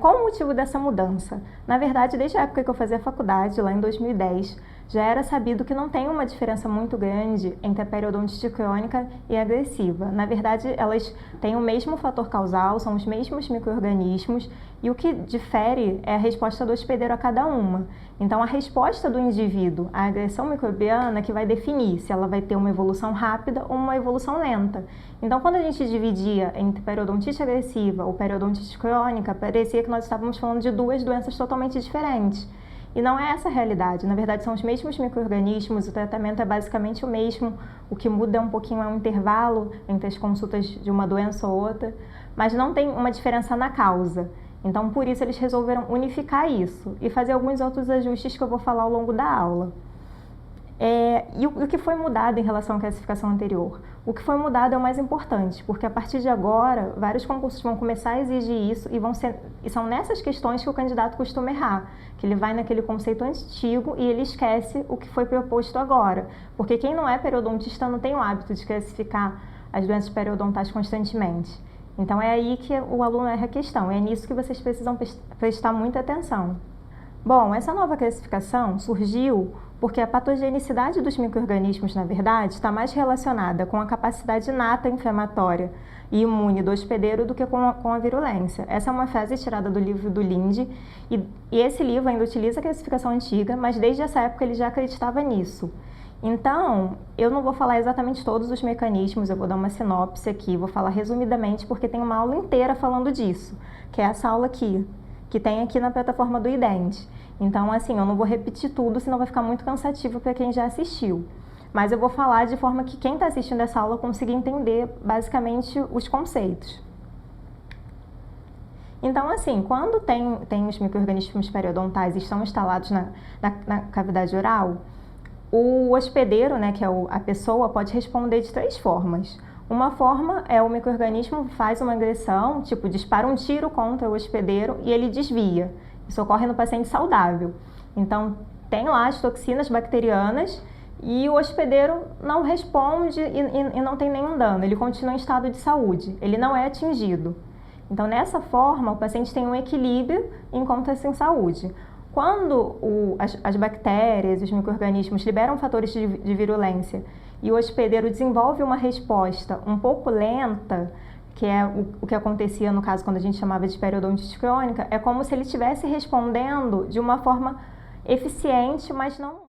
Qual o motivo dessa mudança? Na verdade, desde a época que eu fazia faculdade, lá em 2010, já era sabido que não tem uma diferença muito grande entre a periodontite crônica e agressiva. Na verdade, elas têm o mesmo fator causal, são os mesmos micro-organismos, e o que difere é a resposta do hospedeiro a cada uma. Então, a resposta do indivíduo à agressão microbiana que vai definir se ela vai ter uma evolução rápida ou uma evolução lenta. Então, quando a gente dividia entre periodontite agressiva ou periodontite crônica, parecia que nós estávamos falando de duas doenças totalmente diferentes. E não é essa a realidade. Na verdade, são os mesmos micro-organismos, o tratamento é basicamente o mesmo. O que muda um pouquinho é o intervalo entre as consultas de uma doença ou outra, mas não tem uma diferença na causa. Então, por isso, eles resolveram unificar isso e fazer alguns outros ajustes que eu vou falar ao longo da aula. E o que foi mudado em relação à classificação anterior? O que foi mudado é o mais importante, porque a partir de agora, vários concursos vão começar a exigir isso e são nessas questões que o candidato costuma errar, que ele vai naquele conceito antigo e ele esquece o que foi proposto agora, porque quem não é periodontista não tem o hábito de classificar as doenças periodontais constantemente. Então é aí que o aluno erra a questão, é nisso que vocês precisam prestar muita atenção. Bom, essa nova classificação surgiu porque a patogenicidade dos micro-organismos, na verdade, está mais relacionada com a capacidade inata inflamatória e imune do hospedeiro do que com a virulência. Essa é uma frase tirada do livro do Linde, e esse livro ainda utiliza a classificação antiga, mas desde essa época ele já acreditava nisso. Então, eu não vou falar exatamente todos os mecanismos, eu vou dar uma sinopse aqui, vou falar resumidamente porque tem uma aula inteira falando disso, que é essa aula aqui, que tem aqui na plataforma do IDENT. Então, assim, eu não vou repetir tudo, senão vai ficar muito cansativo para quem já assistiu. Mas eu vou falar de forma que quem está assistindo essa aula consiga entender, basicamente, os conceitos. Então, assim, quando tem os micro-organismos periodontais e estão instalados na cavidade oral, o hospedeiro, né, que é a pessoa, pode responder de três formas. Uma forma é o micro-organismo faz uma agressão, tipo, dispara um tiro contra o hospedeiro e ele desvia. Isso ocorre no paciente saudável. Então, tem lá as toxinas bacterianas e o hospedeiro não responde e não tem nenhum dano. Ele continua em estado de saúde, ele não é atingido. Então, nessa forma, o paciente tem um equilíbrio e encontra-se em saúde. Quando as bactérias, os micro-organismos liberam fatores de virulência e o hospedeiro desenvolve uma resposta um pouco lenta, que é o que acontecia no caso quando a gente chamava de periodontite crônica, é como se ele estivesse respondendo de uma forma eficiente, mas não